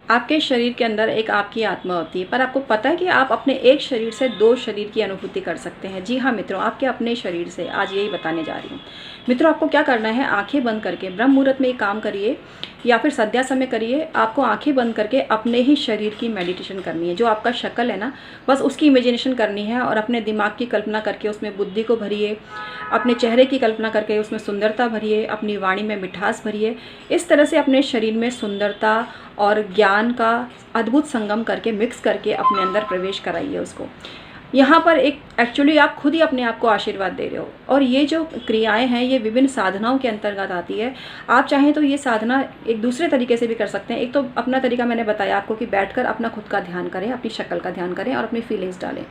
आपके शरीर के अंदर एक आपकी आत्मा होती है, पर आपको पता है कि आप अपने एक शरीर से दो शरीर की अनुभूति कर सकते हैं। जी हाँ मित्रों, आपके अपने शरीर से आज यही बताने जा रही हूँ। मित्रों, आपको क्या करना है, आंखें बंद करके ब्रह्म मुहूर्त में ये काम करिए या फिर संध्या समय करिए। आपको आंखें बंद करके अपने ही शरीर की मेडिटेशन करनी है। जो आपका शक्ल है ना, बस उसकी इमेजिनेशन करनी है और अपने दिमाग की कल्पना करके उसमें बुद्धि को भरिए, अपने चेहरे की कल्पना करके उसमें सुंदरता भरिए, अपनी वाणी में मिठास भरिए। इस तरह से अपने शरीर में सुंदरता और ज्ञान का अद्भुत संगम करके मिक्स करके अपने अंदर प्रवेश कराइए उसको। यहाँ पर एक एक्चुअली आप खुद ही अपने आप को आशीर्वाद दे रहे हो। और ये जो क्रियाएं हैं ये विभिन्न साधनाओं के अंतर्गत आती है। आप चाहें तो ये साधना एक दूसरे तरीके से भी कर सकते हैं। एक तो अपना तरीका मैंने बताया आपको कि बैठकर अपना खुद का ध्यान करें, अपनी शक्ल का ध्यान करें और अपनी फीलिंग्स डालें।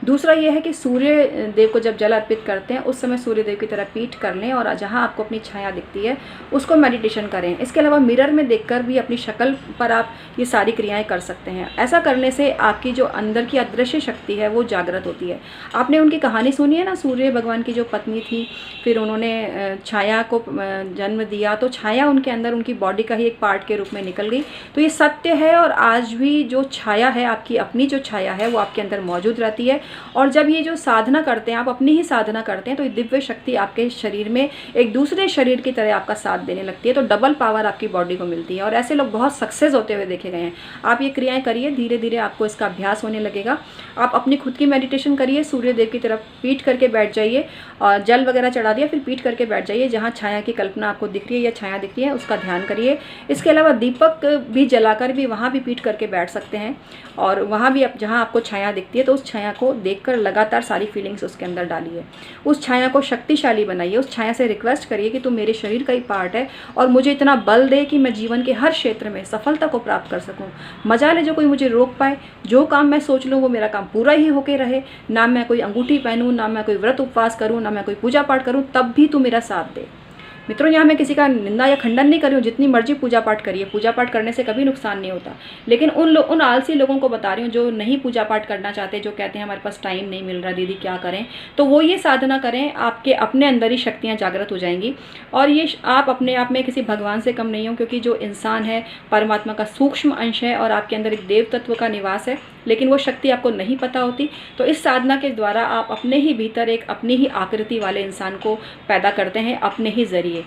दूसरा ये है कि सूर्य देव को जब जल अर्पित करते हैं उस समय सूर्य देव की तरह पीठ कर लें और जहाँ आपको अपनी छाया दिखती है उसको मेडिटेशन करें। इसके अलावा मिरर में देखकर भी अपनी शक्ल पर आप ये सारी क्रियाएं कर सकते हैं। ऐसा करने से आपकी जो अंदर की अदृश्य शक्ति है वो जागृत होती है। आपने उनकी कहानी सुनी है ना, सूर्य भगवान की जो पत्नी थी, फिर उन्होंने छाया को जन्म दिया तो छाया उनके अंदर उनकी बॉडी का ही एक पार्ट के रूप में निकल गई। तो ये सत्य है और आज भी जो छाया है, आपकी अपनी जो छाया है वो आपके अंदर मौजूद रहती है। और जब ये जो साधना करते हैं, आप अपनी ही साधना करते हैं, तो ये दिव्य शक्ति आपके शरीर में एक दूसरे शरीर की तरह आपका साथ देने लगती है। तो डबल पावर आपकी बॉडी को मिलती है और ऐसे लोग बहुत सक्सेस होते हुए देखे गए हैं। आप ये क्रियाएं करिए, धीरे धीरे आपको इसका अभ्यास होने लगेगा। आप अपनी खुद की मेडिटेशन करिए, सूर्य देव की तरफ पीठ करके बैठ जाइए और जल वगैरह चढ़ा दिया, फिर पीठ करके बैठ जाइए। जहाँ छाया की कल्पना आपको दिख रही है या छाया दिख रही है उसका ध्यान करिए। इसके अलावा दीपक भी जलाकर भी वहाँ भी पीठ करके बैठ सकते हैं और वहाँ भी जहाँ आपको छाया दिखती है तो उस छाया को देखकर लगातार सारी फीलिंग्स उसके अंदर डालिए। उस छाया को शक्तिशाली बनाइए। उस छाया से रिक्वेस्ट करिए कि तुम मेरे शरीर का ही पार्ट है और मुझे इतना बल दे कि मैं जीवन के हर क्षेत्र में सफलता को प्राप्त कर सकूं। मजा ले जो कोई मुझे रोक पाए। जो काम मैं सोच लूँ वो मेरा काम पूरा ही होके रहे। ना मैं कोई अंगूठी पहनूँ, ना मैं कोई व्रत उपवास करूँ, ना मैं कोई पूजा पाठ करूँ, तब भी तू मेरा साथ दे। मित्रों, यहाँ मैं किसी का निंदा या खंडन नहीं कर रही हूँ। जितनी मर्जी पूजा पाठ करिए, पूजा पाठ करने से कभी नुकसान नहीं होता। लेकिन उन आलसी लोगों को बता रही हूँ जो नहीं पूजा पाठ करना चाहते, जो कहते हैं हमारे पास टाइम नहीं मिल रहा दीदी क्या करें, तो वो ये साधना करें। आपके अपने अंदर ही शक्तियाँ जागृत हो जाएंगी और ये आप अपने आप में किसी भगवान से कम नहीं हो, क्योंकि जो इंसान है परमात्मा का सूक्ष्म अंश है और आपके अंदर एक देव तत्व का निवास है, लेकिन वो शक्ति आपको नहीं पता होती। तो इस साधना के द्वारा आप अपने ही भीतर एक अपनी ही आकृति वाले इंसान को पैदा करते हैं अपने ही जरिए।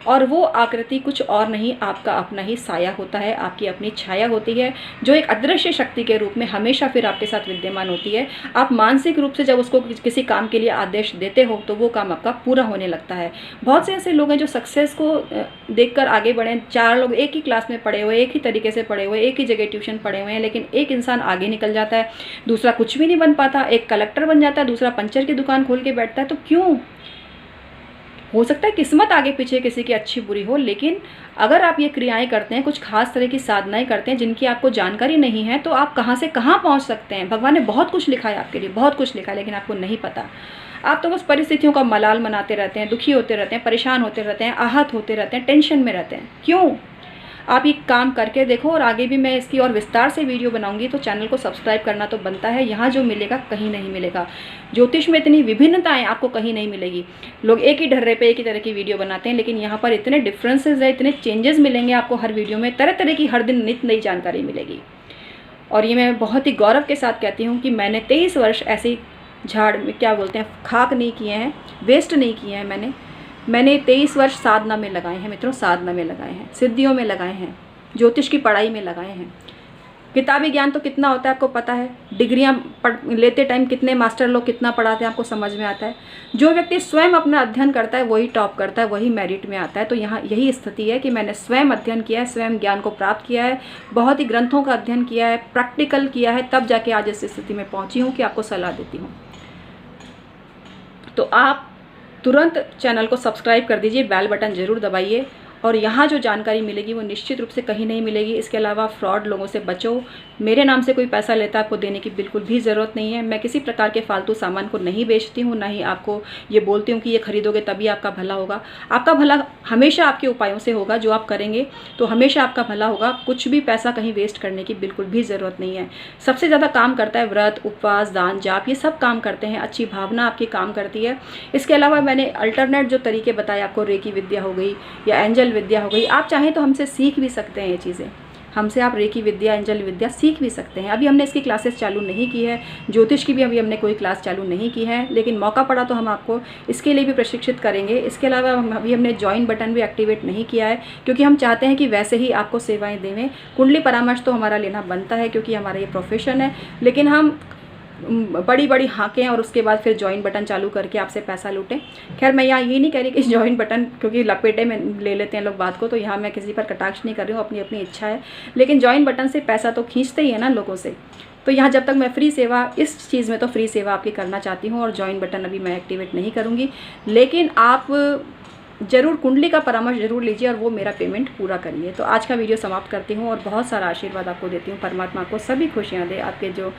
और वो आकृति कुछ और नहीं, आपका अपना ही साया होता है, आपकी अपनी छाया होती है, जो एक अदृश्य शक्ति के रूप में हमेशा फिर आपके साथ विद्यमान होती है। आप मानसिक रूप से जब उसको किसी काम के लिए आदेश देते हो तो वो काम आपका पूरा होने लगता है। बहुत से ऐसे लोग हैं जो सक्सेस को देखकर आगे बढ़े। 4 लोग एक ही क्लास में पढ़े हुए, एक ही तरीके से पढ़े हुए, एक ही जगह ट्यूशन पढ़े हुए हैं, लेकिन एक इंसान आगे निकल जाता है, दूसरा कुछ भी नहीं बन पाता। एक कलेक्टर बन जाता है, दूसरा पंचर की दुकान खोल के बैठता है। तो क्यों? हो सकता है किस्मत आगे पीछे किसी की अच्छी बुरी हो, लेकिन अगर आप ये क्रियाएं करते हैं, कुछ खास तरह की साधनाएं करते हैं जिनकी आपको जानकारी नहीं है, तो आप कहाँ से कहाँ पहुँच सकते हैं। भगवान ने बहुत कुछ लिखा है आपके लिए, बहुत कुछ लिखा है, लेकिन आपको नहीं पता। आप तो बस परिस्थितियों का मलाल मनाते रहते हैं, दुखी होते रहते हैं, परेशान होते रहते हैं, आहत होते रहते हैं, टेंशन में रहते हैं। क्यों? आप ये काम करके देखो। और आगे भी मैं इसकी और विस्तार से वीडियो बनाऊंगी, तो चैनल को सब्सक्राइब करना तो बनता है। यहाँ जो मिलेगा कहीं नहीं मिलेगा। ज्योतिष में इतनी विभिन्नताएं आपको कहीं नहीं मिलेगी। लोग एक ही ढर्रे पे एक ही तरह की वीडियो बनाते हैं, लेकिन यहाँ पर इतने डिफरेंसेस है, इतने चेंजेस मिलेंगे आपको हर वीडियो में। तरह तरह की हर दिन नित नई जानकारी मिलेगी। और ये मैं बहुत ही गौरव के साथ कहती हूँ कि मैंने 23 वर्ष ऐसे झाड़ में क्या बोलते हैं, खाक नहीं किए हैं, वेस्ट नहीं किए हैं। मैंने 23 वर्ष साधना में लगाए हैं मित्रों, साधना में लगाए हैं, सिद्धियों में लगाए हैं, ज्योतिष की पढ़ाई में लगाए हैं। किताबी ज्ञान तो कितना होता है आपको पता है। डिग्रियां लेते टाइम कितने मास्टर लोग कितना पढ़ाते हैं आपको समझ में आता है। जो व्यक्ति स्वयं अपना अध्ययन करता है वही टॉप करता है, वही मेरिट में आता है। तो यहाँ यही स्थिति है कि मैंने स्वयं अध्ययन किया है, स्वयं ज्ञान को प्राप्त किया है, बहुत ही ग्रंथों का अध्ययन किया है, प्रैक्टिकल किया है, तब जाके आज इस स्थिति में पहुँची हूँ कि आपको सलाह देती हूँ। तो आप तुरंत चैनल को सब्सक्राइब कर दीजिए, बेल बटन ज़रूर दबाइए। और यहाँ जो जानकारी मिलेगी वो निश्चित रूप से कहीं नहीं मिलेगी। इसके अलावा फ्रॉड लोगों से बचो। मेरे नाम से कोई पैसा लेता है, आपको देने की बिल्कुल भी ज़रूरत नहीं है। मैं किसी प्रकार के फालतू सामान को नहीं बेचती हूँ, ना ही आपको ये बोलती हूँ कि ये खरीदोगे तभी आपका भला होगा। आपका भला हमेशा आपके उपायों से होगा, जो आप करेंगे तो हमेशा आपका भला होगा। कुछ भी पैसा कहीं वेस्ट करने की बिल्कुल भी ज़रूरत नहीं है। सबसे ज़्यादा काम करता है व्रत, उपवास, दान, जाप, ये सब काम करते हैं। अच्छी भावना आपकी काम करती है। इसके अलावा मैंने अल्टरनेट जो तरीके बताए आपको, रेकी विद्या हो गई या एंजल विद्या हो गई, आप चाहें तो हमसे सीख भी सकते हैं ये चीज़ें। हमसे आप रेकी विद्या, एंजल विद्या सीख भी सकते हैं। अभी हमने इसकी क्लासेस चालू नहीं की है, ज्योतिष की भी अभी हमने कोई क्लास चालू नहीं की है, लेकिन मौका पड़ा तो हम आपको इसके लिए भी प्रशिक्षित करेंगे। इसके अलावा अभी हमने ज्वाइन बटन भी एक्टिवेट नहीं किया है, क्योंकि हम चाहते हैं कि वैसे ही आपको सेवाएँ देवें। कुंडली परामर्श तो हमारा लेना बनता है, क्योंकि हमारा ये प्रोफेशन है, लेकिन हम बड़ी बड़ी हाँकें और उसके बाद फिर जॉइन बटन चालू करके आपसे पैसा लूटें। खैर मैं यहाँ ये नहीं कह रही कि जॉइन बटन, क्योंकि लपेटे में ले लेते हैं लोग बात को, तो यहाँ मैं किसी पर कटाक्ष नहीं कर रही हूँ, अपनी अपनी इच्छा है। लेकिन जॉइन बटन से पैसा तो खींचते ही है ना लोगों से। तो यहाँ जब तक मैं फ्री सेवा, इस चीज़ में तो फ्री सेवा आपकी करना चाहती हूँ, और जॉइन बटन अभी मैं एक्टिवेट नहीं करूँगी। लेकिन आप ज़रूर कुंडली का परामर्श ज़रूर लीजिए और वो मेरा पेमेंट पूरा करिए। तो आज का वीडियो समाप्त करती हूँ और बहुत सारा आशीर्वाद आपको देती हूँ। परमात्मा आपको सभी खुशियाँ दे, आपके जो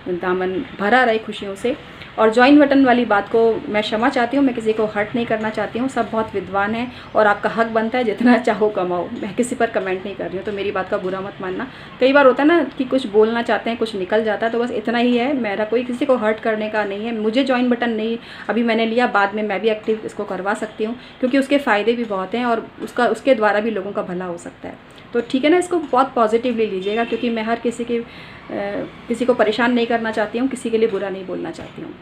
दामन भरा रहे खुशियों से। और जॉइन बटन वाली बात को मैं क्षमा चाहती हूँ, मैं किसी को हर्ट नहीं करना चाहती हूँ। सब बहुत विद्वान हैं और आपका हक बनता है जितना चाहो कमाओ। मैं किसी पर कमेंट नहीं कर रही हूँ, तो मेरी बात का बुरा मत मानना। कई बार होता है ना कि कुछ बोलना चाहते हैं, कुछ निकल जाता है, तो बस इतना ही है। मेरा कोई किसी को हर्ट करने का नहीं है। मुझे जॉइन बटन नहीं अभी मैंने लिया, बाद में मैं भी एक्टिव इसको करवा सकती हूँ, क्योंकि उसके फ़ायदे भी बहुत हैं और उसके द्वारा भी लोगों का भला हो सकता है। तो ठीक है ना, इसको बहुत पॉजिटिवली लीजिएगा, क्योंकि मैं हर किसी को परेशान नहीं करना चाहती हूँ, किसी के लिए बुरा नहीं बोलना चाहती हूँ।